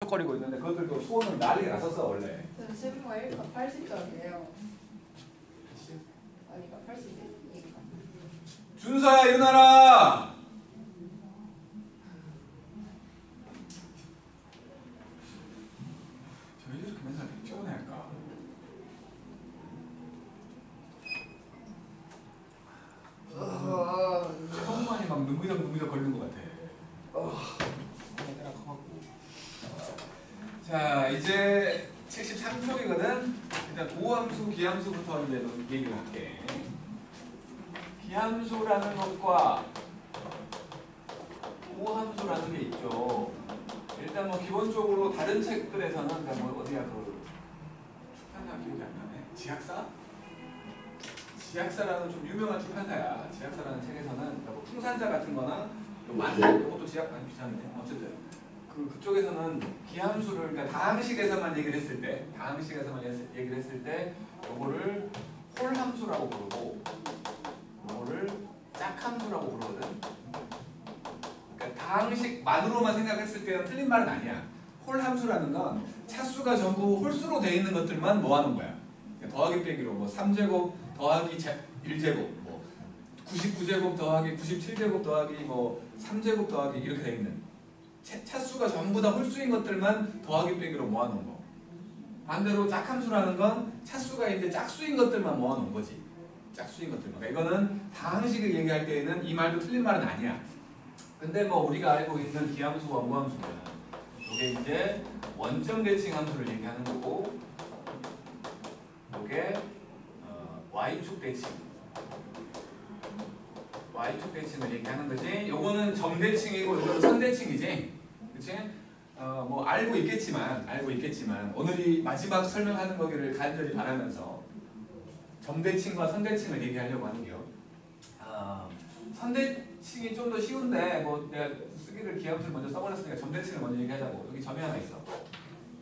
척척거리고 있는데 그것들도 수원은 난리가 났었어 원래. 저는 실무가 1과 80점이에요. 아니가 82인가? 준서야 일어나라. 저 왜 이렇게 맨날 피곤할까? 처음만이 막 눈무적 걸리는 것 같아. 자 이제 73쪽이거든. 일단 고함수, 기함수부터 이제 얘기를 할게. 기함수라는 것과 고함수라는 게 있죠. 일단 뭐 기본적으로 다른 책들에서는 그러니까 뭐 어디야 그 출판사 기억이 안 나네. 지학사라는 좀 유명한 출판사야. 지학사라는 책에서는 그러니까 뭐 풍산자 같은 거나 이것도 지학 아니 비슷한데 어쨌든 그쪽에서는 기함수를 그러니까 다항식에서만 얘기를 했을 때 요거를 홀함수라고 부르고 요거를 짝함수라고 부르거든. 그러니까 다항식만으로만 생각했을 때는 틀린 말은 아니야. 홀함수라는 건 차수가 전부 홀수로 되어 있는 것들만 모아놓은 거야. 그러니까 더하기 빼기로 뭐 3제곱 더하기 1제곱 뭐 99제곱 더하기 97제곱 더하기 뭐 3제곱 더하기 이렇게 되어 있는 차수가 전부 다 홀수인 것들만 더하기 빼기로 모아놓은 거. 반대로 짝함수라는 건 차수가 이제 짝수인 것들만 모아놓은 거지. 짝수인 것들만. 그러니까 이거는 다항식을 얘기할 때에는 이 말도 틀린 말은 아니야. 근데 뭐 우리가 알고 있는 기함수와 무함수는 이게 이제 원점 대칭 함수를 얘기하는 거고, 이게 y축 대칭. y축 대칭을 얘기하는 거지. 요거는 점대칭이고 이거는 선대칭이지. 그치? 뭐 알고 있겠지만 오늘이 마지막 설명하는 거기를 간절히 바라면서 점대칭과 선대칭을 얘기하려고 하는 게요. 선대칭이 좀 더 쉬운데 뭐 내가 쓰기를 기함수를 먼저 써버렸으니까 점대칭을 먼저 얘기하자고. 여기 점이 하나 있어.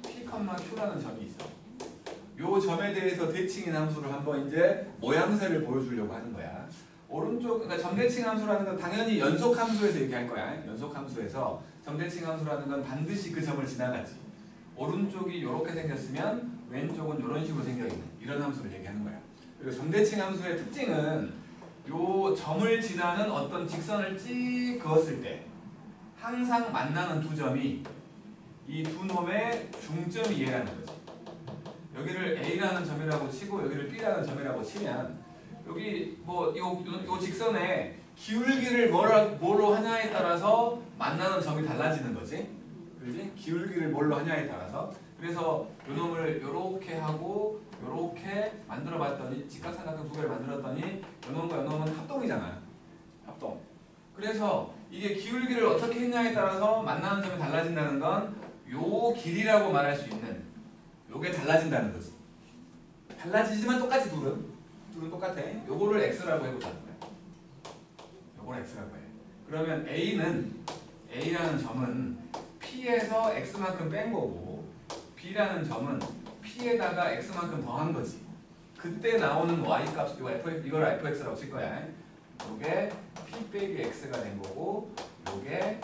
P, Q라는 점이 있어. 요 점에 대해서 대칭인 함수를 한번 이제 모양새를 보여주려고 하는 거야. 오른쪽, 그러니까 점대칭 함수라는 건 당연히 연속 함수에서 얘기할 거야. 연속 함수에서 점대칭 함수라는 건 반드시 그 점을 지나가지. 오른쪽이 이렇게 생겼으면 왼쪽은 이런 식으로 생겨있는 이런 함수를 얘기하는 거야. 그리고 점대칭 함수의 특징은 요 점을 지나는 어떤 직선을 찍 그었을 때 항상 만나는 두 점이 이 두 놈의 중점이 얘라는 거지. 여기를 A라는 점이라고 치고 여기를 B라는 점이라고 치면 여기 뭐 요 직선의 기울기를 뭐로 하냐에 따라서 만나는 점이 달라지는 거지. 그렇지? 기울기를 뭘로 하냐에 따라서. 그래서 요 놈을 요렇게 하고 요렇게 만들어 봤더니 직각삼각형 두 개를 만들었더니 요 놈과 요 놈은 합동이잖아. 합동. 그래서 이게 기울기를 어떻게 했냐에 따라서 만나는 점이 달라진다는 건 요 길이라고 말할 수 있는 요게 달라진다는 거지. 달라지지만 똑같이 둘은 똑같아. 요거를 x라고 해보자는 거야. 요걸 x라고 해. 그러면 A라는 점은 P에서 x만큼 뺀 거고 B라는 점은 P에다가 x만큼 더한 거지. 그때 나오는 y값, 이걸 fx라고 칠 거야. 요게 P 빼기 x가 된 거고 요게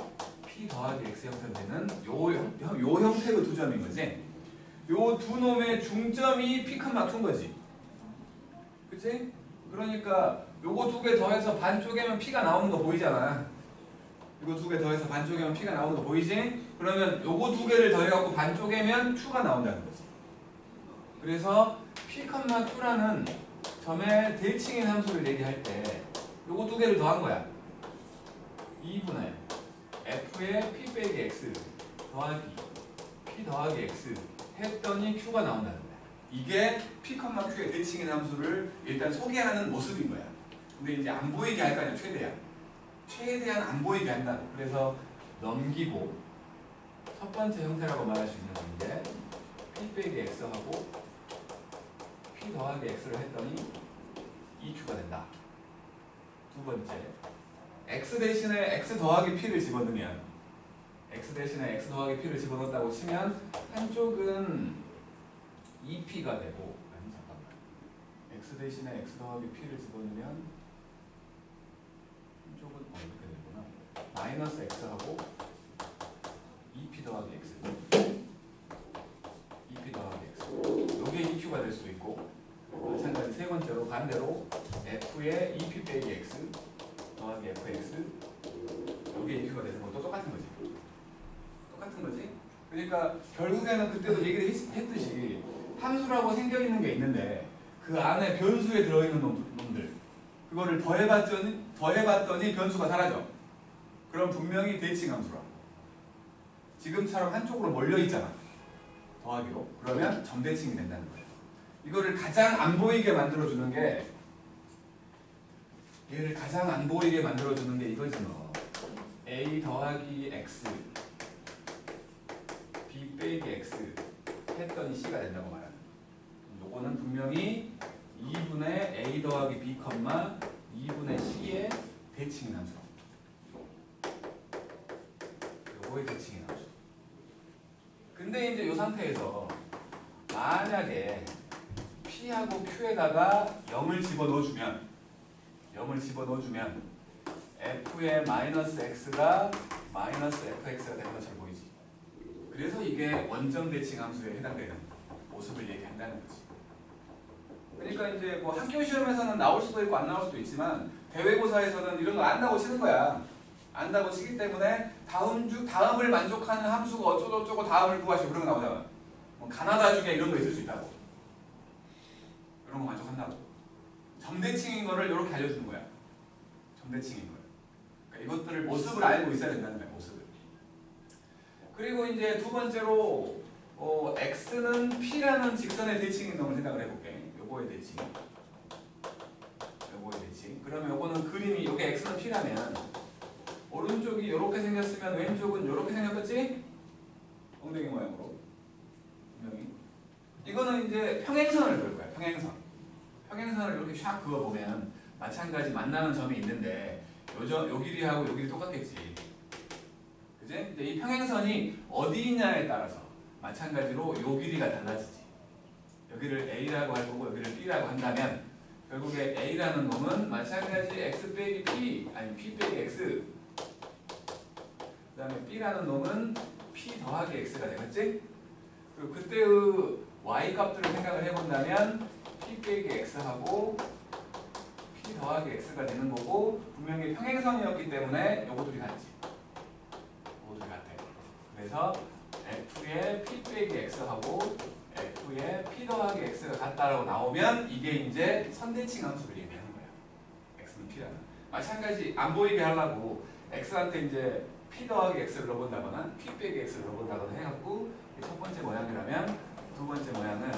P 더하기 x 형태로 되는 요 형태의 두 점인 거지. 요 두 놈의 중점이 P, Q인 거지. 그치? 그러니까 요거 두 개 더해서 반 쪼개면 P가 나오는 거 보이잖아. 이거 두 개 더해서 반 쪼개면 P가 나오는 거 보이지? 그러면 요거 두 개를 더해갖고 반 쪼개면 Q가 나온다는 거지. 그래서 P, Q라는 점의 대칭인 함수를 얘기할 때 요거 두 개를 더한 거야. 2분의 F의 P 빼기 X 더하기 P 더하기 X 했더니 Q가 나온다는 거야. 이게 P, Q의 대칭인 함수를 일단 소개하는 모습인 거야. 근데 이제 안 보이게 할 거 아니야, 최대한 안 보이게 한다고. 그래서 넘기고 첫 번째 형태라고 말할 수 있는 건데 P 빼기 X하고 P 더하기 X를 했더니 2Q가 된다. 두 번째, X 대신에 X 더하기 P를 집어넣으면 X 대신에 X 더하기 P를 집어넣었다고 치면 한쪽은 2P가 되고, 아니 잠깐만, X 대신에 X 더하기 P를 집어넣으면 한쪽은 이렇게 되구나. 마이너스 X하고 2P 더하기 X. 될 수도 있고 마찬가지 세 번째로 반대로 f의 2p 빼기 x 더하기 fx 여기에 2p가 되는 것도 똑같은 거지. 똑같은 거지. 그러니까 결국에는 그때도 얘기를 했듯이 함수라고 생겨있는 게 있는데 그 안에 변수에 들어있는 놈들 그거를 더해봤더니 변수가 사라져. 그럼 분명히 대칭 함수라. 지금처럼 한쪽으로 몰려있잖아. 더하기로. 그러면 점대칭이 된다는 거예요. 이거를 가장 안 보이게 만들어주는 게 얘를 가장 안 보이게 만들어주는 게 이거지 뭐. a 더하기 x b 빼기 x 했더니 c가 된다고 말하는 요거는 분명히 2분의 a 더하기 b, 2분의 c의 대칭인 함수. 요거의 대칭인 함수. 근데 이제 이 상태에서 만약에 p하고 q에다가 0을 집어넣어주면 f의 마이너스 x가 마이너스 fx가 되는 것처럼 보이지. 그래서 이게 원점 대칭 함수에 해당되는 모습을 얘기한다는 거지. 그러니까 이제 뭐 학교 시험에서는 나올 수도 있고 안 나올 수도 있지만 대외고사에서는 이런 거 안다고 치는 거야. 안다고 치기 때문에 다음을 만족하는 함수가 어쩌고저쩌고 다음을 구하시고 그런 거 나오잖아. 뭐 가나다 중에 이런 거 있을 수 있다고. 이런 거 만족한다고. 점대칭인 거를 이렇게 알려주는 거야. 점대칭인 거야. 그러니까 이것들을 모습을 알고 있어야 된다는 거야. 모습을. 그리고 이제 두 번째로 x는 p라는 직선의 대칭인 놈을 생각을 해볼게. 요거의 대칭. 그러면 요거는 그림이 요게 x는 p라면 오른쪽이 이렇게 생겼으면 왼쪽은 이렇게 생겼겠지? 엉덩이 모양으로. 분명히. 이거는 이제 평행선을 그을 거야. 평행선을 이렇게 샥 그어보면 마찬가지 만나는 점이 있는데 요 길이하고 요 길이 똑같겠지. 그지? 이제 이 평행선이 어디 있냐에 따라서 마찬가지로 요 길이가 달라지지. 여기를 a라고 할 거고 여기를 b라고 한다면 결국에 a라는 놈은 마찬가지 x 빼기 p 아니 p 빼기 x 그 다음에 b라는 놈은 p 더하기 x가 되겠지? 그리고 그때의 y 값들을 생각을 해본다면 p 빼기 x하고 p 더하기 x가 되는 거고 분명히 평행선이었기 때문에 요거들이 같지. 요거들이 같아. 그래서 f의 p 빼기 x하고 f의 p 더하기 x가 같다라고 나오면 이게 이제 선대칭 함수를 얘기하는 거야. x는 p라는. 마찬가지 안 보이게 하려고 x한테 이제 p 더하기 x를 넣어본다거나 p 빼기 x를 넣어본다거나 해갖고 첫 번째 모양이라면 두 번째 모양은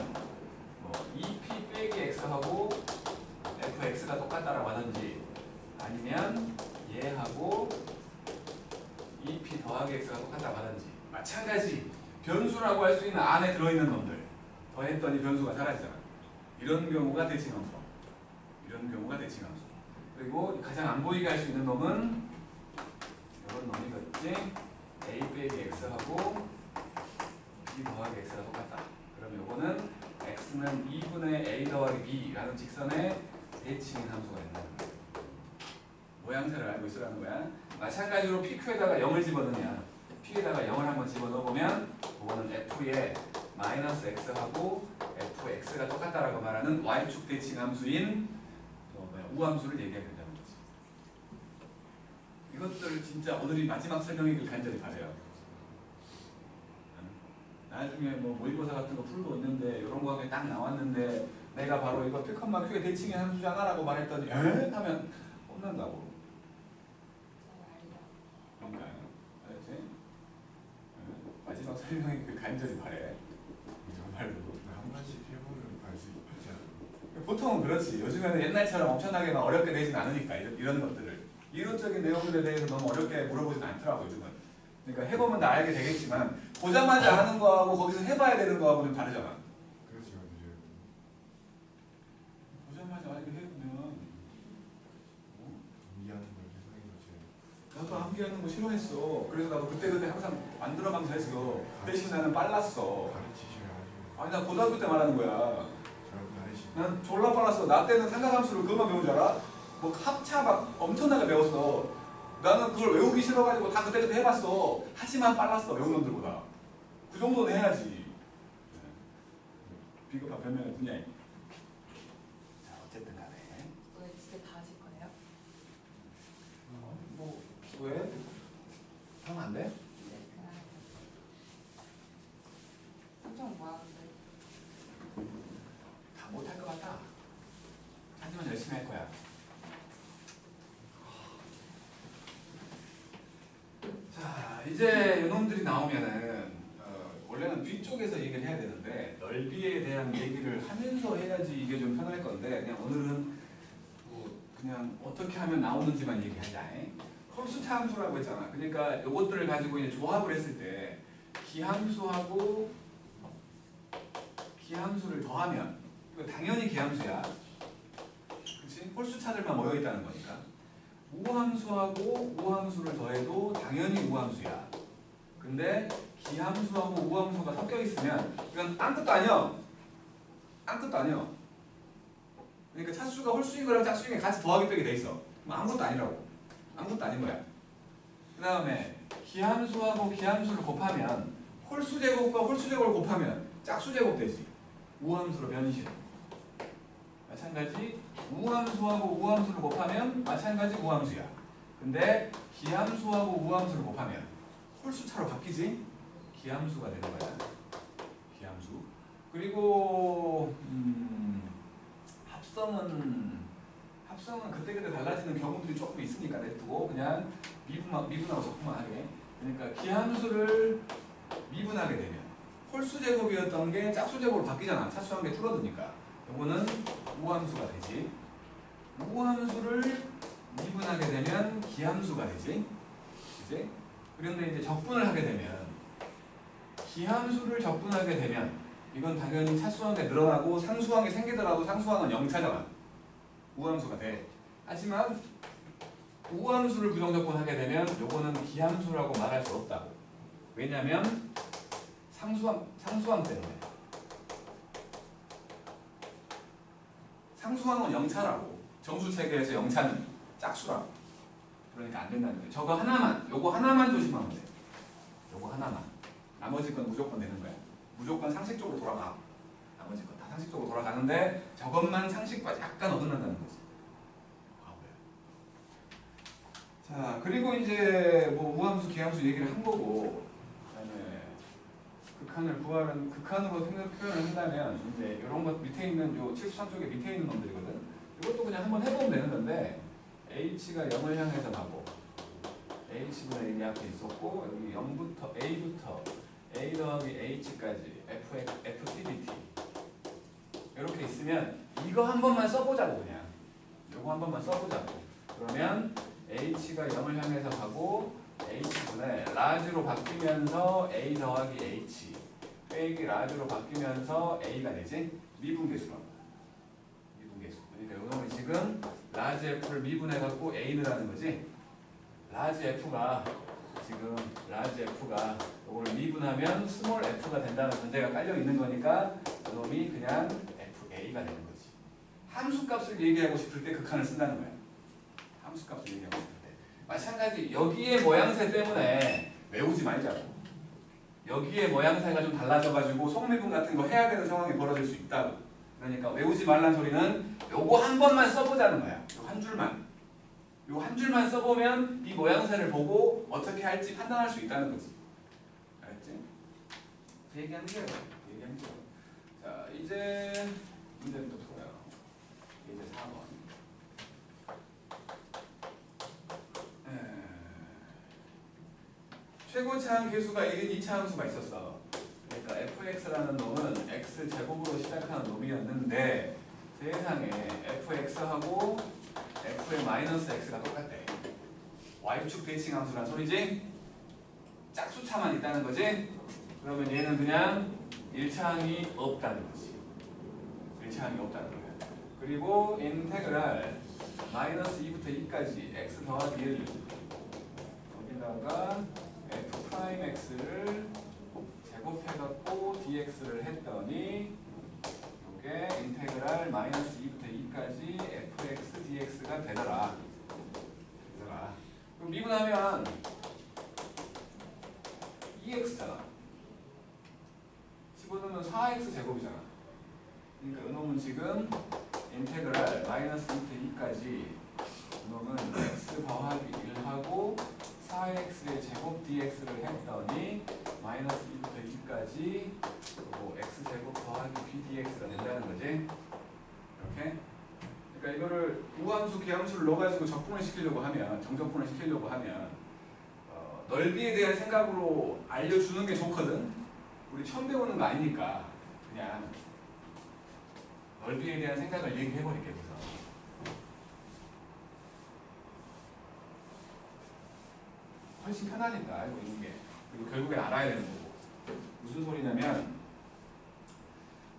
뭐 2p 빼기 x하고 fx가 똑같다라고 하든지 아니면 얘하고 2p 더하기 x가 똑같다고 하든지 마찬가지 변수라고 할 수 있는 안에 들어있는 놈들 더했더니 변수가 사라지잖아. 이런 경우가 대칭 함수. 그리고 가장 안 보이게 할 수 있는 놈은 이런 놈이겠지. a 빼기 x하고 b 더하기 x가 똑같다. 그럼 요거는 x는 2분의 a 더하기 b라는 직선의 대칭인 함수가 된다는 거야. 모양새를 알고 있으라는 거야. 마찬가지로 pq에다가 0을 집어넣냐. p에다가 0을 한번 집어넣으면 그거는 f의 마이너스 x하고 fx가 똑같다라고 말하는 y축 대칭 함수인 우함수를 얘기해야 된다는 거지. 이것들을 진짜 오늘이 마지막 설명이길 간절히 바래요. 나중에 뭐 모의고사 같은 거 풀고 있는데 이런 거 딱 나왔는데 내가 바로 이거 p, q의 대칭의 함수잖아라고 말했더니 하면 혼난다고. 그러니까요. 알았지? 마지막 설명이길 간절히 바래. 정말로. 한 번씩 해보면 알 수 있지 않아요? 보통은 그렇지. 요즘에는 옛날처럼 엄청나게 막 어렵게 되진 않으니까 이런 것들을 이론적인 내용들에 대해서 너무 어렵게 물어보진 않더라고 요즘은. 그러니까 해보면 다 알게 되겠지만 보자마자 하는 거하고 거기서 해봐야 되는 거하고 좀 다르잖아. 그렇죠, 그렇죠. 보자마자 알게 해보면 이해하는 걸 세상인 거지. 나도 암기하는 거 싫어했어. 그래서 나도 그때 항상 만들어가면서 했어. 대신 나는 빨랐어. 가르치셔야 하죠. 아니 나 고등학교 때 말하는 거야. 저를 가르치시. 난 졸라 빨랐어. 나 때는 삼각함수를 그것만 배운 줄 알아? 뭐 합차 막 엄청나게 배웠어. 나는 그걸 외우기 싫어가지고 다 그때그때 해봤어. 하지만 빨랐어. 외운 놈들보다. 그 정도는 해야지. 비겁한 변명일 뿐이야. 자, 어쨌든 간에 왜 진짜 다 하실 거예요? 뭐 왜? 하면 안 돼? 네. 엄청 많은데. 다 못할 것 같다. 하지만 열심히 할 거야. 자, 이제 이놈들이 나오면은 원래는 뒤쪽에서 얘기를 해야 되는데 넓이에 대한 얘기를 하면서 해야지 이게 좀 편할 건데 그냥 오늘은 뭐 그냥 어떻게 하면 나오는지만 얘기하자. 홀수차 함수라고 했잖아. 그러니까 이것들을 가지고 이제 조합을 했을 때 기함수하고 기함수를 더하면 이거 당연히 기함수야. 그렇지? 홀수차들만 모여 있다는 거니까. 우함수하고 우함수를 더해도 당연히 우함수야. 근데 기함수하고 우함수가 섞여 있으면 이건 아무것도 아니야. 아무것도 아니야. 그러니까 차수가 홀수인 거랑 짝수인 게 같이 더하기 빼기 돼 있어. 그럼 아무것도 아니라고. 아무것도 아닌 거야. 그 다음에 기함수하고 기함수를 곱하면 홀수 제곱과 홀수 제곱을 곱하면 짝수 제곱 되지. 우함수로 변신. 마찬가지 우함수하고 우함수를 곱하면 마찬가지 우함수야. 근데 기함수하고 우함수를 곱하면 홀수차로 바뀌지? 기함수가 되는 거야. 기함수. 그리고 합성은 그때그때 달라지는 경우들이 조금 있으니까 냅두고 그냥 미분하고 적분만 하게. 그러니까 기함수를 미분하게 되면 홀수 제곱이었던 게 짝수 제곱으로 바뀌잖아. 차수한 게 줄어드니까. 요거는 우함수가 되지. 우함수를 미분하게 되면 기함수가 되지. 그치? 그런데 이제 적분을 하게 되면 기함수를 적분하게 되면 이건 당연히 차수한 게 늘어나고 상수한 게 생기더라도 상수항은 0차잖아. 우함수가 돼. 하지만 우함수를 부정적분하게 되면 요거는 기함수라고 말할 수 없다고. 왜냐면 상수함 때문에. 상수항은 0차라고. 정수체계에서 0차는 짝수라고. 그러니까 안 된다는 거예요. 저거 하나만, 요거 하나만 조심하면 돼. 요거 하나만. 나머지 건 무조건 되는 거야. 무조건 상식적으로 돌아가. 나머지 건 다 상식적으로 돌아가는데 저것만 상식과 약간 어긋난다는 거지. 자, 그리고 이제 뭐 우함수, 기함수 얘기를 한 거고, 그다음에 극한을 구하는 극한으로 표현을 한다면 이제 이런 것 밑에 있는 요 73쪽에 밑에 있는 놈들이거든. 이것도 그냥 한번 해보면 되는 건데 h가 0을 향해서 가고 h분의 1이 앞에 있었고 여기 0부터 a부터 a 더하기 h까지 fdbt 이렇게 있으면 이거 한 번만 써보자고. 그냥 이거 한 번만 써보자고. 그러면 h가 0을 향해서 가고 h분의 라지로 바뀌면서 a 더하기 h 빼기 라지로 바뀌면서 a가 되지. 미분계수로. 미분계수. 그러니까 이놈이 지금 라지 f를 미분해갖고 a를 하는 거지. 라지 f가 지금 라지 f가 이걸 미분하면 스몰 f가 된다는 전제가 깔려 있는 거니까 이놈이 그냥 fa가 되는 거지. 함수값을 얘기하고 싶을 때 극한을 쓴다는 거야. 함수값을 얘기하고 싶을 때. 마찬가지 여기에 모양새 때문에 외우지 말자고. 여기에 모양새가 좀 달라져가지고 속미분 같은 거 해야 되는 상황이 벌어질 수 있다고. 그러니까 외우지 말란 소리는 요거 한 번만 써보자는 거야. 요 한 줄만. 요 한 줄만 써보면 이 모양새를 보고 어떻게 할지 판단할 수 있다는 거지. 알았지? 그 얘기하는 거예요. 그 얘기하는 거예요. 자, 이제 문제는 또 풀어요. 이제 4번. 최고차항 계수가 1인 2차 함수가 있었어. 그러니까 fx라는 놈은 x제곱으로 시작하는 놈이었는데 세상에 fx하고 f의 마이너스 x가 똑같대. y축 대칭 함수란 소리지? 짝수차만 있다는 거지? 그러면 얘는 그냥 1차항이 없다는 거지. 1차항이 없다는 거야. 그리고 인테그랄 마이너스 2부터 2까지 x 더하기 1 여기다가 f 프라임 x를 제곱해갖고 dx를 했더니 이게 인테그랄 마이너스 2부터 2까지 fx dx가 되더라. 그럼 미분하면 2x잖아. 집어넣으면 4x 제곱이잖아. 그러니까 이놈은 지금 인테그랄 마이너스 2부터 2까지 이놈은 x 더하기 1하고 4x의 제곱 dx를 했더니 마이너스 2부터 2까지 그리고 x제곱 더하기 bdx가 된다는 거지. 이렇게. 그러니까 이거를 우함수, 기함수를 넣어가지고 적분을 시키려고 하면, 정적분을 시키려고 하면 넓이에 대한 생각으로 알려주는 게 좋거든. 우리 처음 배우는 거 아니니까 그냥 넓이에 대한 생각을 얘기해버릴게. 우선 훨씬 편하니까 알고 있는 게. 그리고 결국엔 알아야 되는 거고. 무슨 소리냐면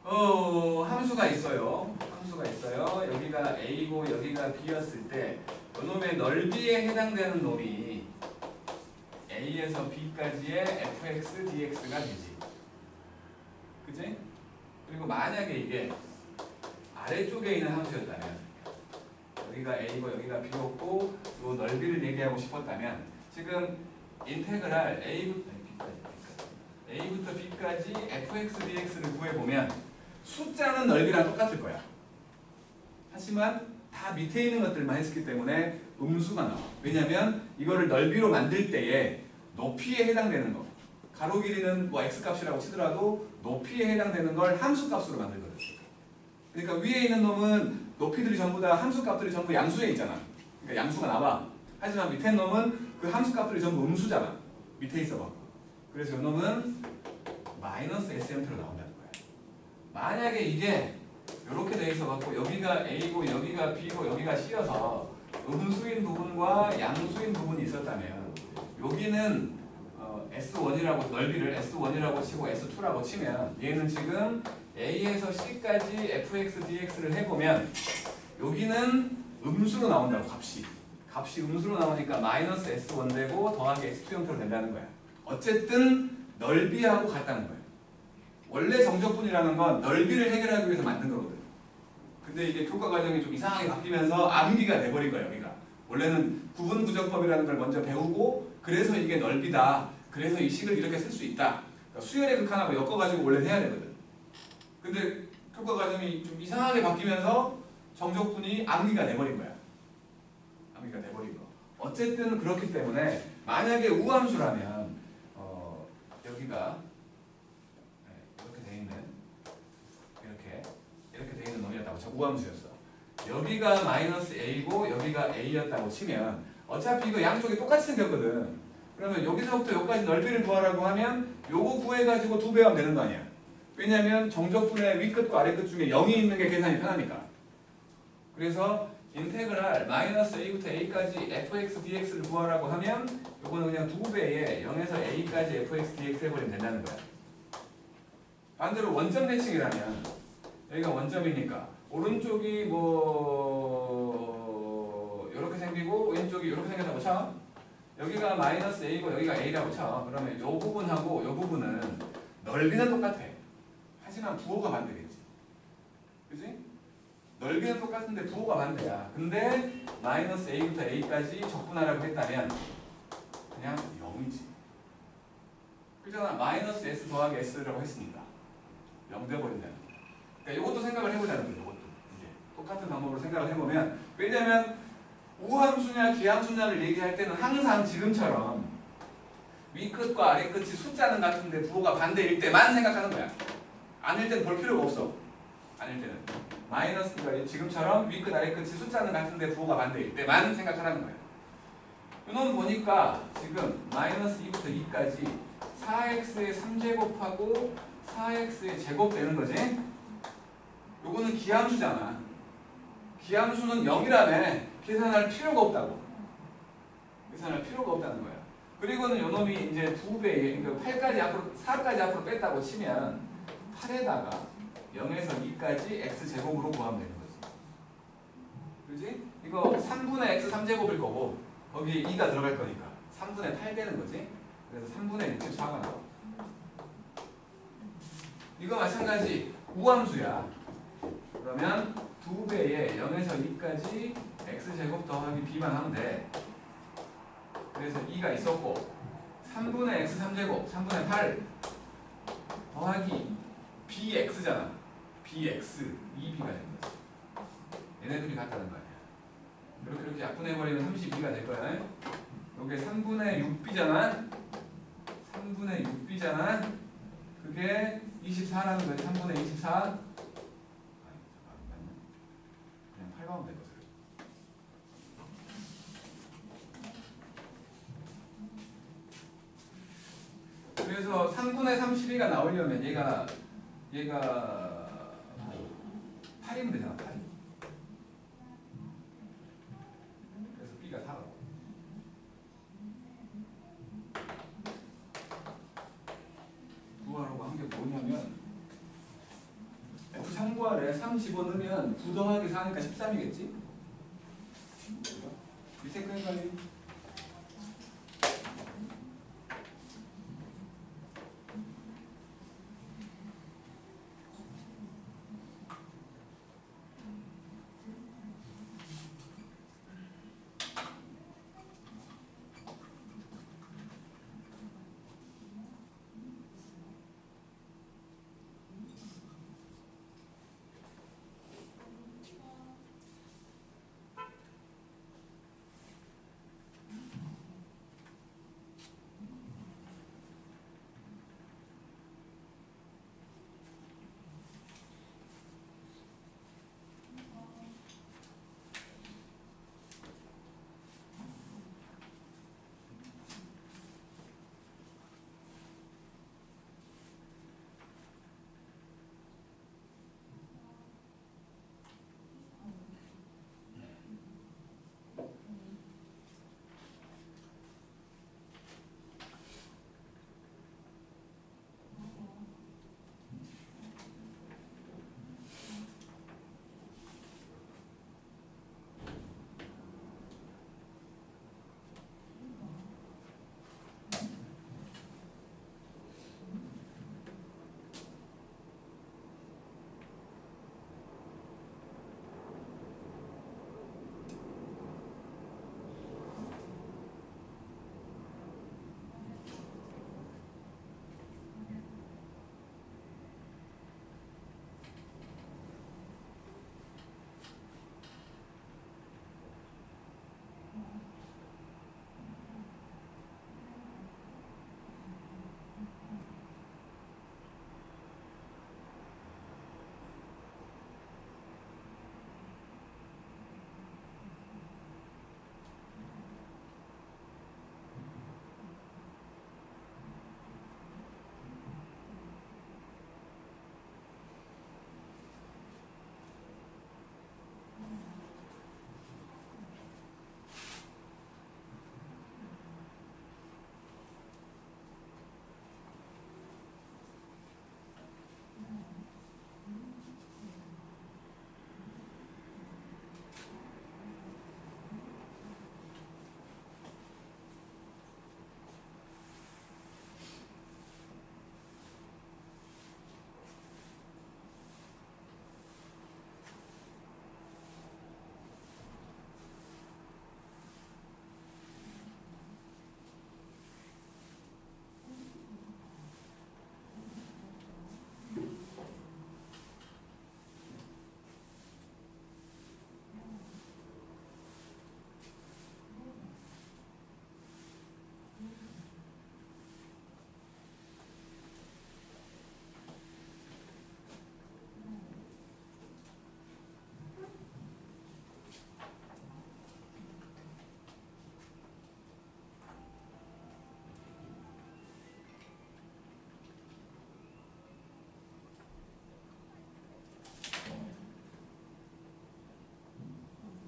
함수가 있어요. 함수가 있어요. 여기가 a고 여기가 b였을 때 이놈의 넓이에 해당되는 놈이 a에서 b까지의 fx dx가 되지. 그치? 그리고 만약에 이게 아래쪽에 있는 함수였다면 여기가 a고 여기가 b였고 이 넓이를 얘기하고 싶었다면 지금 인테그랄 a부터 b까지 fx dx를 구해보면 숫자는 넓이랑 똑같을 거야. 하지만 다 밑에 있는 것들만 했기 때문에 음수가 나와. 왜냐면 이거를 넓이로 만들 때에 높이에 해당되는 거, 가로 길이는 뭐 x값이라고 치더라도 높이에 해당되는 걸 함수값으로 만들거든. 그러니까 위에 있는 놈은 높이들이 전부 다 함수값들이 전부 양수에 있잖아. 그러니까 양수가 나와. 하지만 밑에 놈은 그 함수값들이 전부 음수잖아. 밑에 있어봐. 그래서 이 놈은 마이너스 s 형태로 나온다는 거야. 만약에 이게 이렇게 돼 있어갖고 여기가 a고 여기가 b고 여기가 c여서 음수인 부분과 양수인 부분이 있었다면 여기는 S1이라고 넓이를 S1이라고 치고 S2라고 치면 얘는 지금 A에서 C까지 fx dx를 해보면 여기는 음수로 나온다고. 값이 음수로 나오니까 마이너스 S1 되고 더하기 S2 형태로 된다는 거야. 어쨌든 넓이하고 같다는 거야. 원래 정적분이라는 건 넓이를 해결하기 위해서 만든 거거든. 근데 이게 교과 과정이 좀 이상하게 바뀌면서 암기가 돼버린 거야. 여기가 원래는 구분부정법이라는 걸 먼저 배우고 그래서 이게 넓이다. 그래서 이 식을 이렇게 쓸 수 있다. 그러니까 수열의 극한하고 엮어가지고 원래 해야 되거든. 근데 교과 과정이 좀 이상하게 바뀌면서 정적분이 암기가 돼버린 거야. 암기가 돼버린 거. 어쨌든 그렇기 때문에 만약에 우함수라면 여기가 이렇게 돼 있는 이렇게 돼 있는 놈이었다고 쳐. 우함수였어. 여기가 마이너스 a고 여기가 a였다고 치면 어차피 이거 양쪽이 똑같이 생겼거든. 그러면 여기서부터 여기까지 넓이를 구하라고 하면 요거 구해가지고 2배 하면 되는 거 아니야. 왜냐면 정적분의 위끝과 아래끝 중에 0이 있는 게 계산이 편하니까. 그래서 인테그랄 마이너스 a부터 a까지 fx dx를 구하라고 하면 요거는 그냥 2배에 0에서 a까지 fx dx 해버리면 된다는 거야. 반대로 원점 대칭이라면 여기가 원점이니까 오른쪽이 뭐 이렇게 생기고 왼쪽이 이렇게 생겼다고 쳐. 여기가 마이너스 a고 여기가 a라고 쳐. 그러면 요 부분하고 요 부분은 넓이는 똑같아. 하지만 부호가 반대겠지. 그지? 넓이는 똑같은데 부호가 반대야. 근데 마이너스 a부터 a까지 적분하라고 했다면 그냥 0이지. 그잖아. 마이너스 s 더하기 s라고 했으니까 0 돼버린다는 거야. 그러니까 이것도 생각을 해보자는 거예요. 이것도 이제 똑같은 방법으로 생각을 해보면, 왜냐면 우함수냐 기함수냐를 얘기할 때는 항상 지금처럼 위끝과 아래끝이 숫자는 같은데 부호가 반대일 때만 생각하는 거야. 아닐 때는 볼 필요가 없어. 아닐 때는 마이너스가 지금처럼 위끝 아래끝이 숫자는 같은데 부호가 반대일 때만 생각하라는 거야. 이놈 보니까 지금 마이너스 2부터 2까지 4x의 3제곱하고 4x의 제곱 되는 거지? 요거는 기함수잖아. 기함수는 0이라며 계산할 필요가 없다고. 계산할 필요가 없다는 거야. 그리고는 요놈이 이제 2배, 그러니까 8까지 앞으로, 4까지 앞으로 뺐다고 치면 8에다가 0에서 2까지 x제곱으로 구하면 되는 거지. 그지? 이거 3분의 x 3제곱일 거고 거기에 2가 들어갈 거니까 3분의 8 되는 거지. 그래서 3분의 64가 나와. 이거 마찬가지 우함수야. 그러면 2배에 0에서 2까지 x제곱 더하기 b만 하면 돼. 그래서 2가 있었고 3분의 x 3제곱 3분의 8 더하기 bx잖아. bx 2b가 되는 거지. 얘네들이 같다는 거 아니야. 이렇게 약분해버리면 32가 될 거야. 요게 3분의 6b잖아. 3분의 6b잖아. 그게 24라는 거지. 3분의 24. 아니, 잠깐만요. 그냥 8가면 될 것을. 그래서 3분의 32가 나오려면 얘가 8이면 되잖아. 8. 그래서 b가 4라고. 구하라고 한 게 뭐냐면 F3 구하래. 3 집어넣으면 9 더하기 4니까 13이겠지? 밑에 거 헷갈리?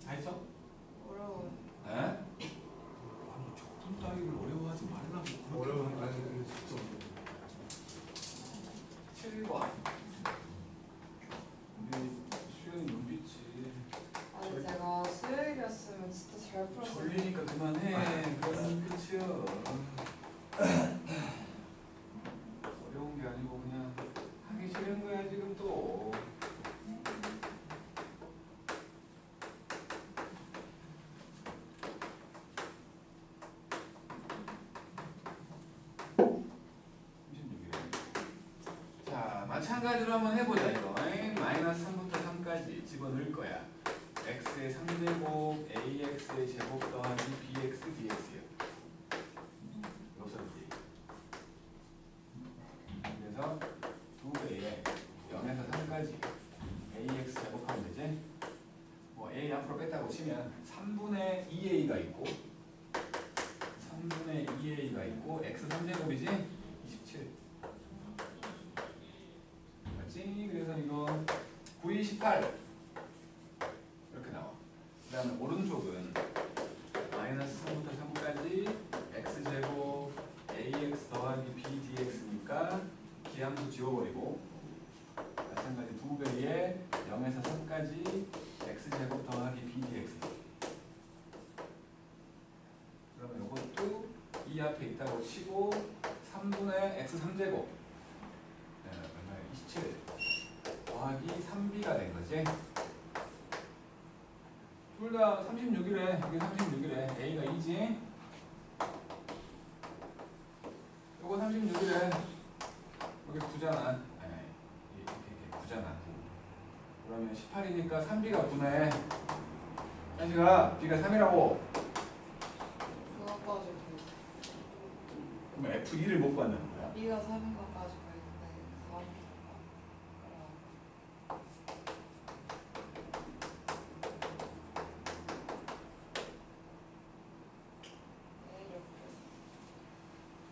다 했어? 어려워요. 에? 아니 적분 따위를 어려워하지 말라고. 어려운 아니 진짜 7번. 우리 수연이 눈빛이 아니 제가 수요일이었으면 진짜 잘 풀었을 텐데. 졸리니까 그만해. 그런 눈빛이요. 어려운 게 아니고 그냥 하기 싫은 거야 지금 또. 자, 마찬가지로 마찬가지로 한번 해보자 이거. 마이너스 3부터 3까지 집어넣을 거야. x의 3제곱 ax의 제곱 더하기 bx dx요. 요소지. 그래서 2배에 0에서 3까지 ax 제곱하면 되지. 뭐 a 앞으로 뺐다고 치면 3분의 2a가 있고 3분의 2a가 있고 x 3제곱이지 27. 맞지? 그래서 이거 9, 18 이렇게 나와. 그 다음에 오른쪽은 마이너스 3부터 3까지 x제곱 ax 더하기 b dx니까 기함수 지워버리고 마찬가지 2배에 0에서 3까지 x제곱 더하기 b dx. 그러면 이것도 이 앞에 있다고 치고 3분의 x 3제곱 27 더하기 3b가 된 거지. 둘 다 36이래. 이게 36이래. a가 2지. 요거 36이래. 여기 9잖아. 이렇게 9잖아. 그러면 18이니까 3b가 9네. 현식아, b가 3이라고. 그거 빠지고 그럼 f2를 못 구한다는 거야. B가 3인 것까지 보이는데 4.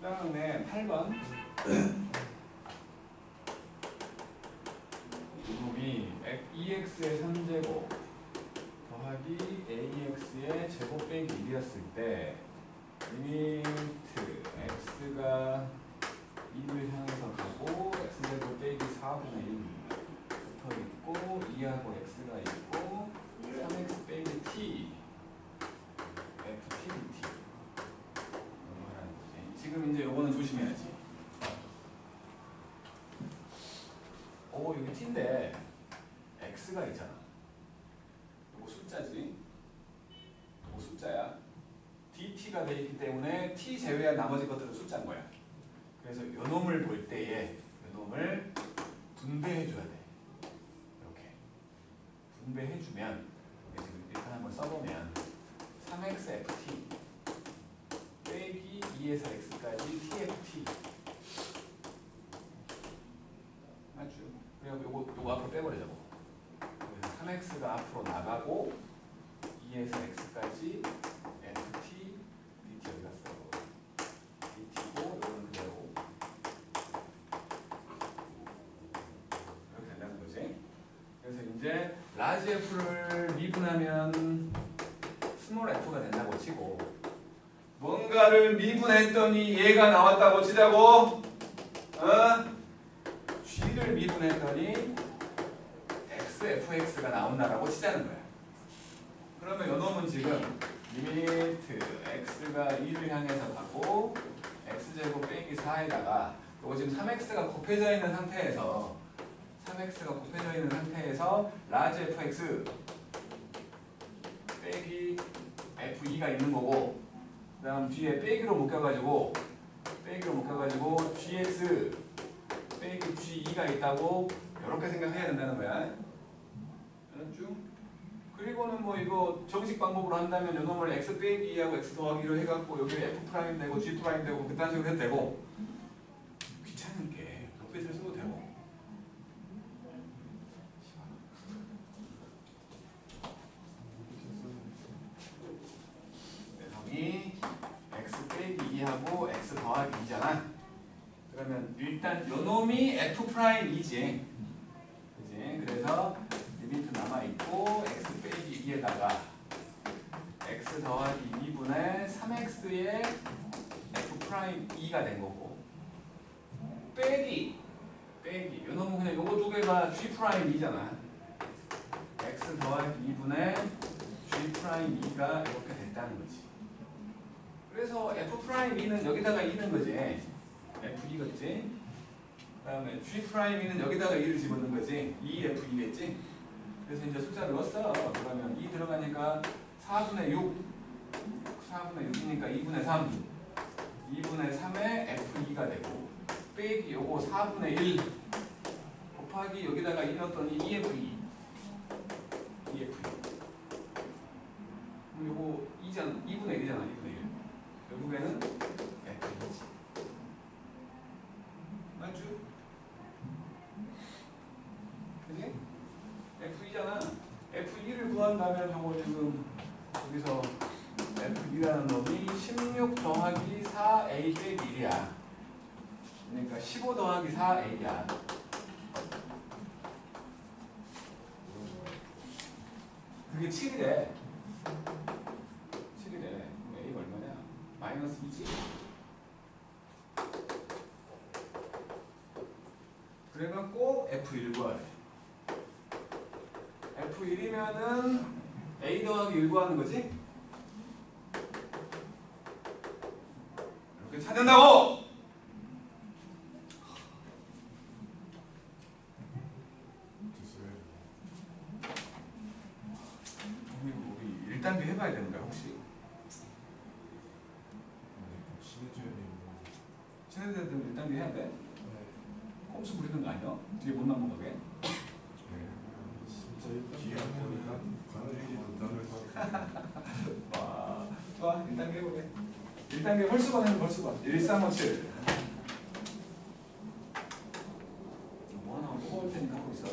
그 다음에 8번. 이놈이 2x의 3제곱 더하기 ax의 제곱 빼기 1이었을 때 리미트 x가 2를 향해서 가고 x제곱 빼기 4분의 1 붙어있고 2하고 x가 있고 3x 빼기 t ft dt. 지금 이제 요거는 조심해야지. 오, 여기 t인데 x가 있잖아. 요거 숫자지. 요거 숫자야. dt가 돼 있기 때문에 t 제외한 나머지 것들은 숫자인 거야. 그래서 요놈을 볼 때에 요놈을 분배해 줘야 돼. 이렇게 분배해 주면 지금 일단 한번 써보면 3x ft 빼기 2에서 x까지 tft. 맞죠? 그리고 요거 앞으로 빼버리자고. 그래서 3x가 앞으로 나가고 2에서 x까지 ft dt 어디 갔어? dt고 요거는 그대로 이렇게 된다는 거지. 그래서 이제 라지 f를 미분하면 스몰 f가 된다고 치고 뭔가를 미분했더니 얘가 나왔다고 치자고. g를 미분했더니 xfx가 나온다라고 치자는 거야. 그러면 요놈은 지금 리미트 x가 2를 향해서 가고 x제곱 빼기 4에다가 요거 지금 3x가 곱해져 있는 상태에서 3x가 곱해져 있는 상태에서 라지 fx 빼기 f2가 있는 거고 그 다음 뒤에 빼기로 묶여가지고 gx 빼기 g2가 있다고 이렇게 생각해야 된다는 거야. 알았죠? 그리고는 뭐 이거 정식 방법으로 한다면 요놈을 x 빼기 2하고 x 더하기로 해갖고 여기 f 프라임 되고 g 프라임 되고 그딴 식으로 해도 되고 귀찮게 곱해서 써도 되고. 내성이 x 빼기 2하고 x 더하기 2잖아. 그러면 일단 요놈이 f 프라임 2지. 그지? 그래서 리미트 남아있고 x 빼기 2에다가 x 더하기 2분의 3x의 f 프라임 2가 된 거고 빼기 요놈은 그냥 요거 두 개가 g 프라임 2잖아. x 더하기 2분의 g 프라임 2가 이렇게 됐다는 거지. 그래서 f 프라임 2는 여기다가 2는 거지. f2겠지. 그 다음에 g 프라임 2는 여기다가 2를 집어넣는 거지. 2f2겠지. 그래서 이제 숫자를 넣었어. 그러면 2 들어가니까 4분의 6 4분의 6이니까 2분의 3 2분의 3에 f2가 되고 빼기 요거 4분의 1 더하기 여기다가 2 넣었더니 EFE. 그럼 요거 2분의 1이잖아. 2분의 1. 결국에는 F이지. 맞죠? 그지? F2잖아. F2를 구한다면 저거 지금 여기서 F2라는 놈이 16 더하기 4A 빼기 1이야. 그러니까 15 더하기 4A야. 그게 7이래. 7이래. 그럼 A가 얼마냐? 마이너스 2지? 그러니까 꼭 F1 구하래. F1이면은 A 더하기 1 구하는 거지? 이렇게 찾는다고! 됐어요. 우리 1단계 해봐야 되는 거야 혹시? 친해져야 되는 거. 친해들은 1단계 해야 돼? 꼼수 부리는 거 아니야? 뒤에 못 넘어가게? 네. 진짜 뒤에 한 보니까 관우들이 논단을 하 와, 좋아. 1단계 해보게. 1단계 홀수번 해도 홀수번. 1357. 뭐 하나 뽑아올 테니까 하고 있어.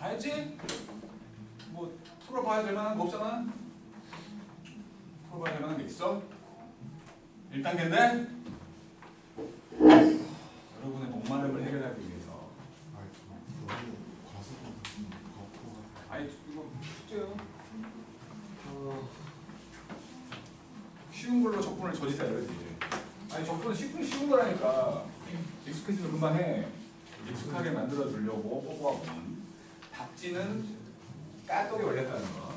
다 했지? 뭐 풀어봐야 될 만한 거 없잖아? 풀어봐야 될 만한 게 있어? 1단계인데 여러분의 목마름을 해결하기 위해서 아이 저 너무 과속한 거부가 아니 이거 숙제요. 쉬운 걸로 적분을 저지사 이러지. 아니 적분은 쉬운 거라니까. 익숙해지면 금방 해. 익숙하게 만들어 주려고 뽀뽀하고 답지는 까똑에 올렸다는 거.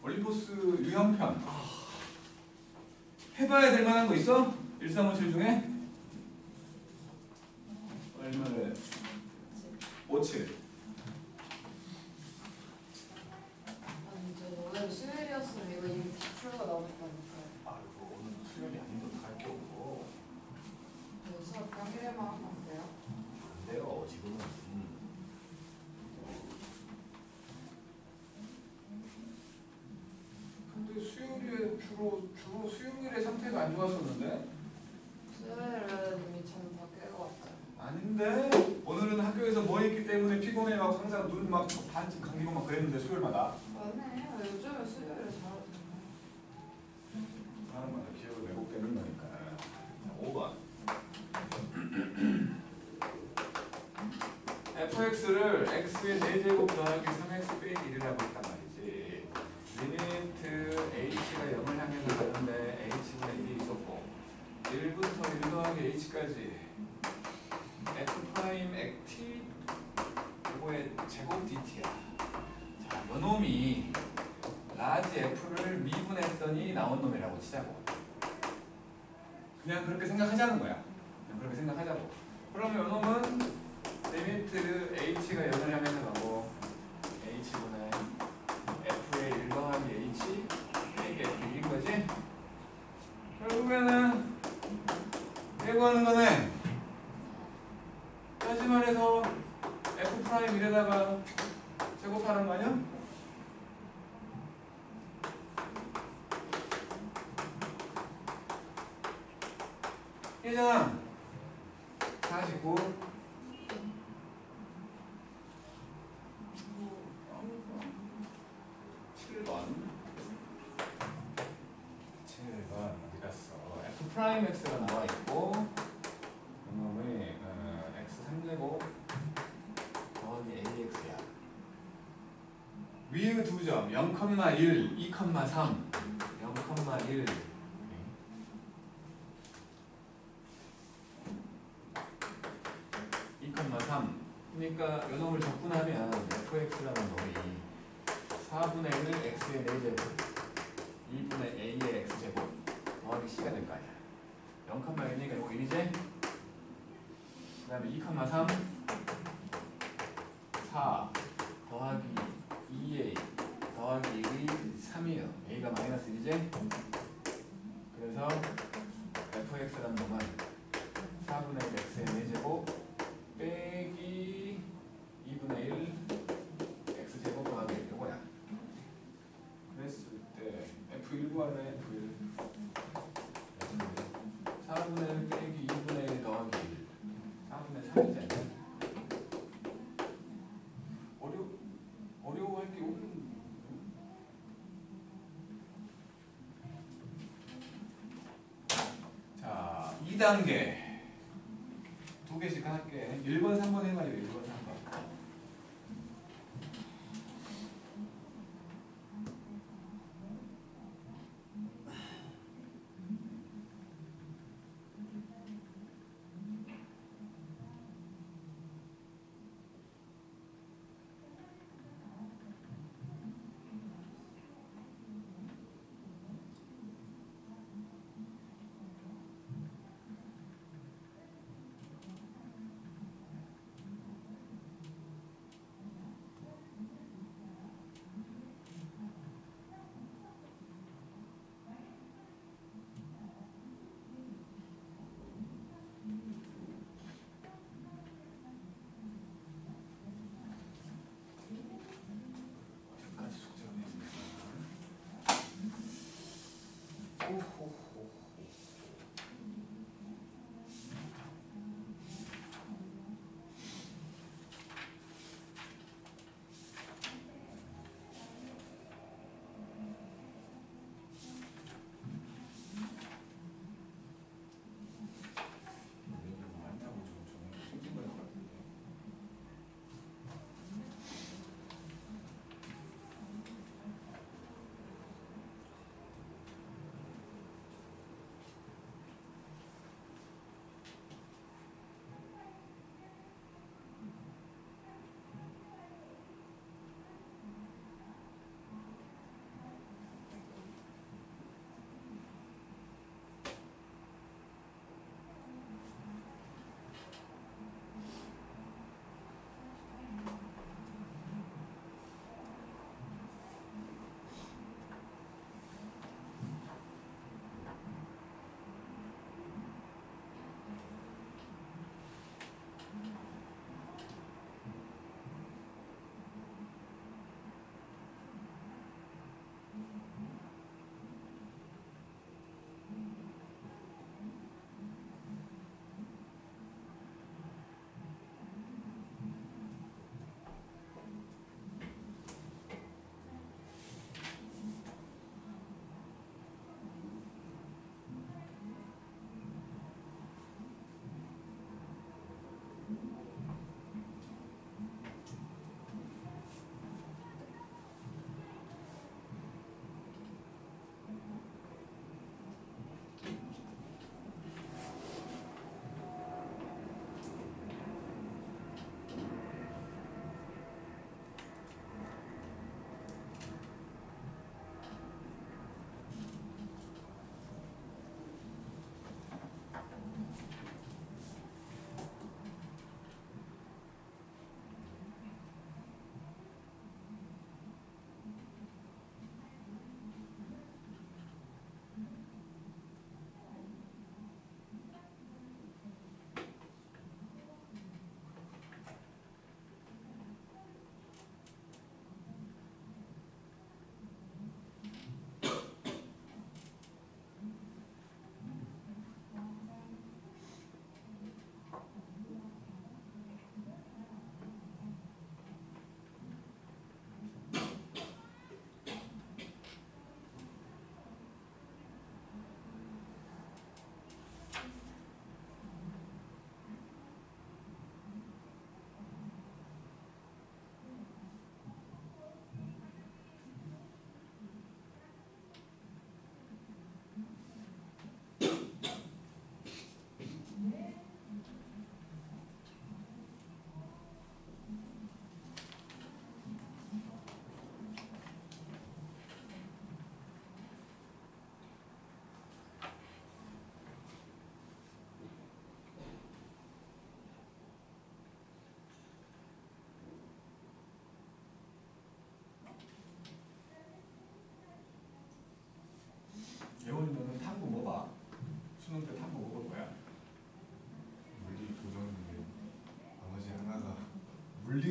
올림포스 유형편 해봐야 될 만한 거 있어? 1357 중에? 얼마를? 57 아니 저 오늘 수요일이었으면 이거 이미 다 풀고 나오셨다니까요. 아이고 오늘 수련이 아닌데 갈게 없고 저 수업 평일에만 하면 안 돼요? 안 돼요 지금은. 근데 수요일에 주로 수요일에 상태가 안 좋았었는데? 수요일은 이미 전부 다 깨고 왔어요. 아닌데? 오늘은 학교에서 뭐 했기 때문에 피곤해 막 항상 눈 막 반쯤 감기고 막 그랬는데 수요일마다 맞네. 요즘에 수요일에 잘하잖아요. 사람마다 기억이 왜곡되는 거니까. 자, 5번 fx를 x의 4제곱 더하기 3x 빼기 1이라고 했단 말이지. 리미트 h가 0을 향해서 가는데 h가 1이 있었고 1부터 1 더하기 h까지 f 프라임 xt 요거의 제곱 dt야. 자, 요 놈이 라지 f를 미분했더니 나온 놈이라고 치자고. 그냥 그렇게 생각하자는 거야. 그냥 그렇게 생각하자고. 그러면 요 놈은 리미트 h가 0을 향해서 가고 h분의 f의 1 더하기 h 빼기 f인 거지? 결국에는 이거 하는 거네. 다시 말해서 f 프라임 1에다가 제곱하는 거 아니야? 이잖아. 49 7번 어디 갔어? f 프라임 x가 나와 있고 그놈이 x 3제곱 더하기 ax야. 위의 두 점 0,1, 2,3 0,1 2,3 그러니까 요 놈을 적분하면 fx라는 놈이 4분의 1 x의 4제곱 2분의 a의 x제곱 더하기 c가 될 거 아니야. 0,1이니까 이거 1이지? 그 다음에 2,3 4 더하기 2a 더하기 1이 3이에요. a가 마이너스 1이지? 그래서 fx라는 놈은 4분의 1 x의 4제곱 빼기 2분의 1 x제곱 더하기 1 요거야. 그랬을 때 f1 구하래. f1 4분의 1 빼기 2분의 1 더하기 1 4분의 3이잖아. 어려워할 게 없는. 자 2단계 2개씩 할게. 1번 3번 해봐요. 1번 3번.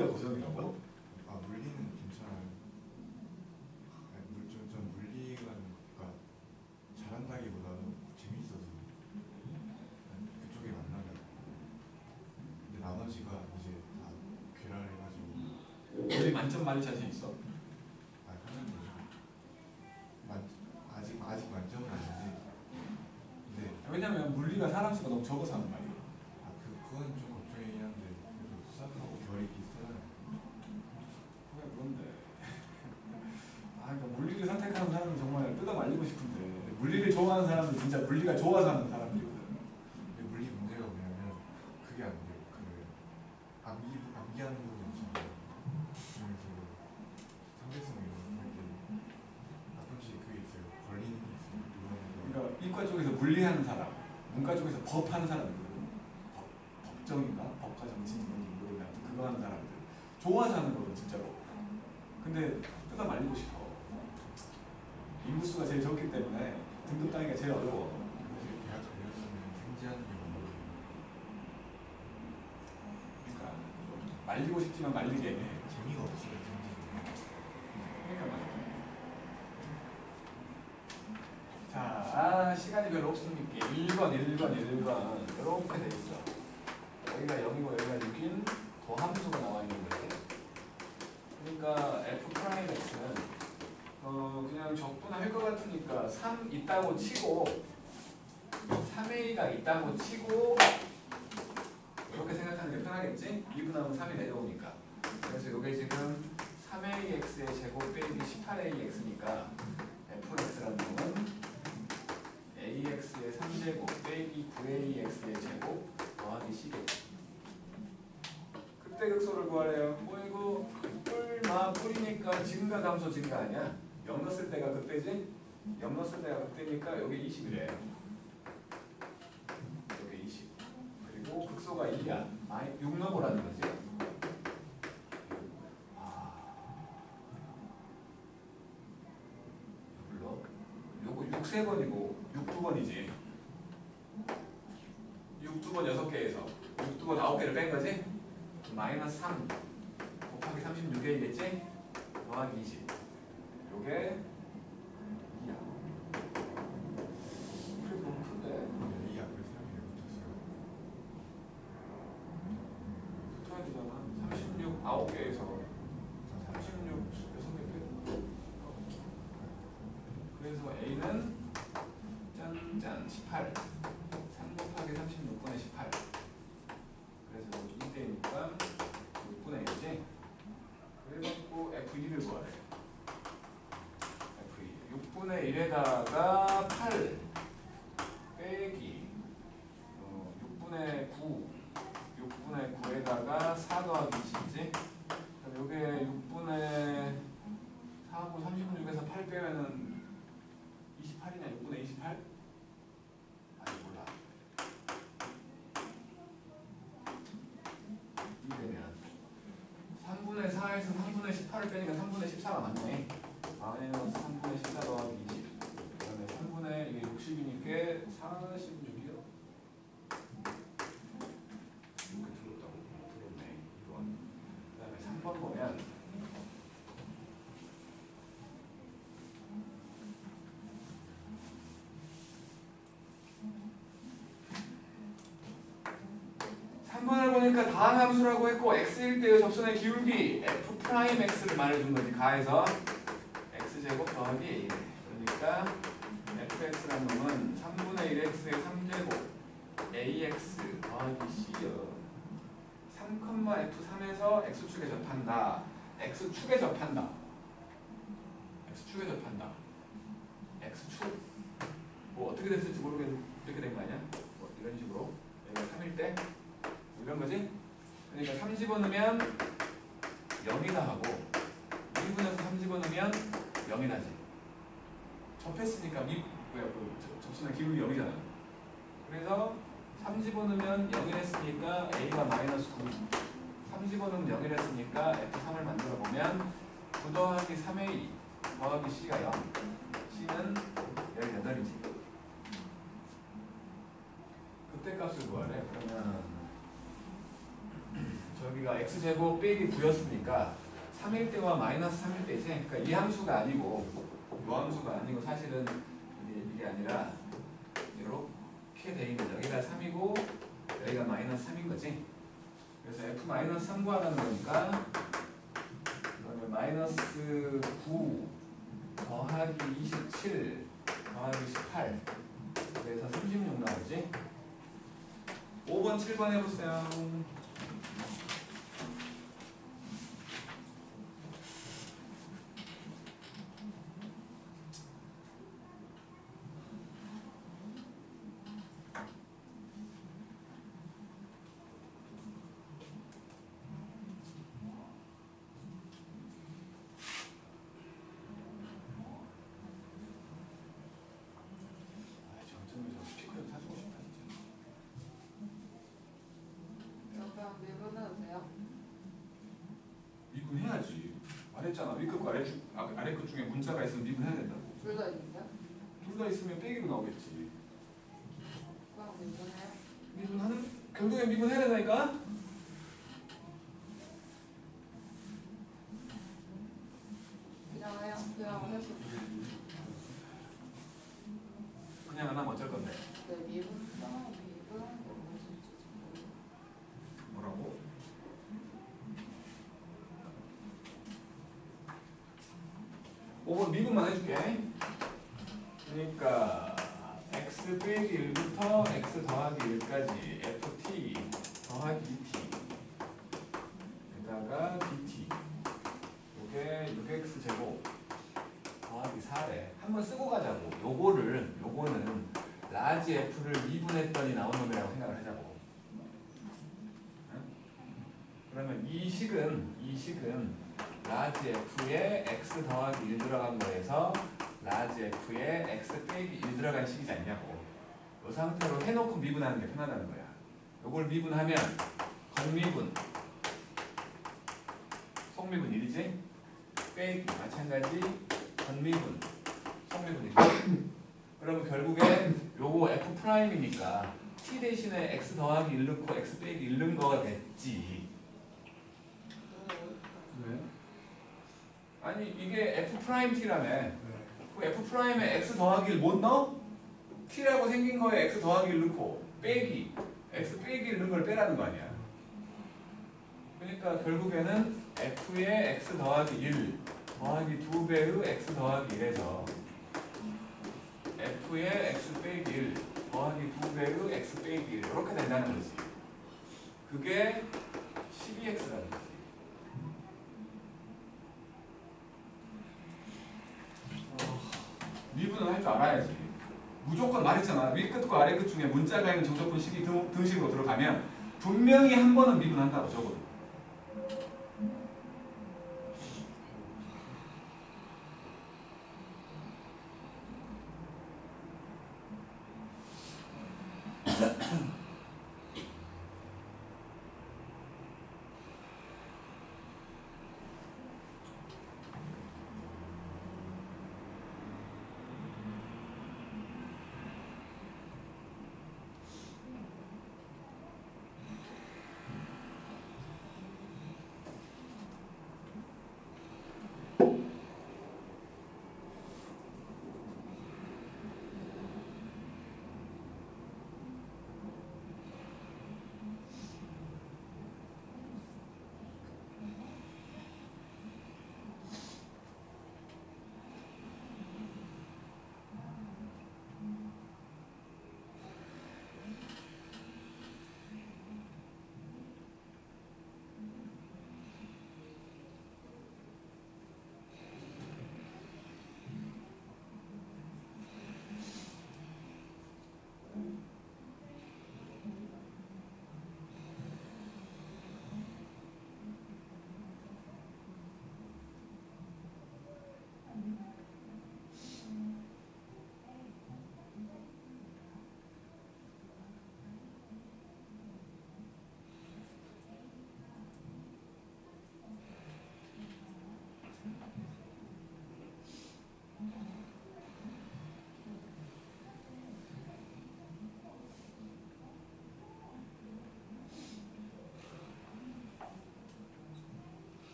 물리가 고정이라고? 아 물리는 괜찮아요. 아니, 좀 물리가 그러니까 잘한다기보다는 재밌어서 그쪽에 만나면. 근데 나머지가 이제 다 괴랄해가지고 물리 만점 맞을 자신 있어? 아 하는 거죠. 아직 만점은 아닌데. 근데 왜냐면 물리가 사람 수가 너무 적어서 하는 말이야. 그건 좀 걱정이긴 한데 그래도 수학하고 결이 비슷하잖아요. 그게 뭔데? 아, 그러니까 물리를 선택하는 사람은 정말 뜯어 말리고 싶은데 물리를 좋아하는 사람은 진짜 물리가 좋아서 하는 사람들이거든. 근데 물리 문제가 뭐냐면 그게 안 돼요. 그 암기하는 부분 있잖아요. 그래서 상대성 이런 거할때 가끔씩 그게 있어요. 걸리는 게 있어요. 그러니까 이과 쪽에서 물리하는 사람, 문과 쪽에서 법하는 사람들은 법정인가? 법과 정치인 뭔지 모르겠는데 그거 하는 사람들 좋아서 하는 거거든 진짜로. 근데 뜯어 말리고 싶어. 인구수가 제일 적기 때문에 등급 따기가 제일 어려워. 사실 대학 걸렸으면 생지하는 게 어려워요. 그러니까 말리고 싶지만 말리기 애매해. 재미가 없어요. 생지는. 그러니까 말이야. 자, 시간이 별로 없으니까 1번 이렇게 돼 있어. 여기가 0이고 여기가 6인 도함수가 나와 있는 거지. 그러니까 F'X는 그냥 적분할 것 같으니까 3 있다고 치고 3A가 있다고 치고 이렇게 생각하는 게 편하겠지? 2분하면 3이 내려오니까. 그래서 이게 지금 3AX의 제곱 빼기 18AX니까 Fx라는 놈은 AX의 3제곱 빼기 9AX의 제곱 더하기 C겠지. 그때 극소를 구하래요. 이거 뿔이니까 증가 감소 증가 아니야? 0 넣었을 때가 그때지? 0 넣었을 때가 그때니까 여기 20이래요. 여기 20. 그리고 극소가 2야. 6 넣어보라는 거지. 물론 요거 6 3번이고 6 2번이지. 6 2번 6개에서 6 2번 9개를 뺀 거지? 마이너스 3 곱하기 36개이겠지? 더하기 20. 요게 2야. 그래 너무 큰데? 이 앞에 3이 왜 붙었어요? 붙어야 되잖아. 36 9개에서 36 6개 빼. 그래서 A는 짠짠 18. 3 곱하기 36분의 18. 그래서 2대니까 6분의 1이지. 그래갖고 F2를 구하래. F2. 6분의 1에다가 8 빼기 6분의 9. 6분의 9에다가 4 더하기 20이지. 그럼 요게 6분의 4하고 36에서 8 빼면은 28이냐? 6분의 28? 아니 몰라. 이되면 3분의 4에서 3분의 18을 빼니까 3분의 14가 맞네. 마이너스 3분의 14 더하기 20. 그다음에 3분의 이게 60이니까 46이요. 이렇게 들었다고 들었네. 2번. 그다음에 3번 보면. 을 보니까 다항함수라고 했고 x일 때의 접선의 기울기 F'X를 말해준 거지. 가해서 x제곱 더하기 a. 그러니까 fx라는 놈은 3분의 1x의 3제곱 ax 더하기 c요. 3,f3에서 x축에 접한다. x축에 접한다. x축에 접한다. x축 뭐 어떻게 됐을지 모르겠는데 이렇게 된 거 아니야? 뭐 이런 식으로 여기가 3일 때 이런 거지? 그러니까 3 집어넣으면 0이다 하고 2분에서 3 집어넣으면 0이다지. 접했으니까 접선의 기울기 0이잖아. 그래서 3 집어넣으면 0이랬으니까 A가 마이너스 9. 3 집어넣으면 0이랬으니까 F3을 만들어 보면 9 더하기 3A 더하기 C가 0. C는 18이지. 그때 값을 구하래. 그러면 저기가 x제곱 빼기 9였으니까 3일 때와 마이너스 3일 때지. 그러니까 이 함수가 아니고 이 함수가 아니고 사실은 이게 아니라 이렇게 돼 있는 거죠. 여기가 3이고 여기가 마이너스 3인 거지. 그래서 f-3 구하라는 거니까 그러면 마이너스 9 더하기 27 더하기 18 그래서 36 나오지. 5번 7번 해보세요. 점점에 저 스피커 좀 사주고 싶다 진짜. 그냥 미분해도 돼요? 미분해야지. 말했잖아. 위끝과 아래끝 중에 문자가 있으면 미분해야 된다고. 둘 다 있는데? 둘 다 있으면 빼기로 나오겠지. 그냥 미분해요? 미분하는 결국엔 미분해야 된다니까. 그냥 해요? 그냥 해서 그냥 안 하면 어쩔 건데. 네 미분 뭐라고? 미분만 해줄게. 그러니까 x 빼기 1부터 x 더하기 1까지 ft 더하기 dt 에다가 dt 요게 6x 제곱 더하기 4래. 한번 쓰고 가자고. 요거는 라지 f를 미분했더니 나온 놈이라고 생각을 하자고. 응? 그러면 이 식은 라지 f에 x 더하기 1 들어간 거에서 라지 f에 x 빼기 1 들어간 식이지 않냐고. 이 상태로 해놓고 미분하는 게 편하다는 거야. 요걸 미분하면 건미분 속미분 1이지? 빼기 마찬가지 건미분 속미분 1이지? 그러면 결국에 요거 f'이니까 t 대신에 x 더하기 1 넣고 x 빼기 1 넣은 거가 됐지. 왜? 아니 이게 f't라며. 네. 그 f'에 x 더하기 1 못 넣어? t라고 생긴 거에 x 더하기 1 넣고 빼기 x 빼기 1 넣은 걸 빼라는 거 아니야. 그러니까 결국에는 f의 x 더하기 1 더하기 2배의 x 더하기 1에서 f의 x 빼기 1 더하기 2배의 x 빼기 1 이렇게 된다는 거지. 그게 12x라는 거지. 미분은 할 줄 알아야지. 무조건 말했잖아. 위끝과 아래끝 중에 문자가 있는 정적분 식이 등식으로 들어가면 분명히 한 번은 미분한다고 적어도.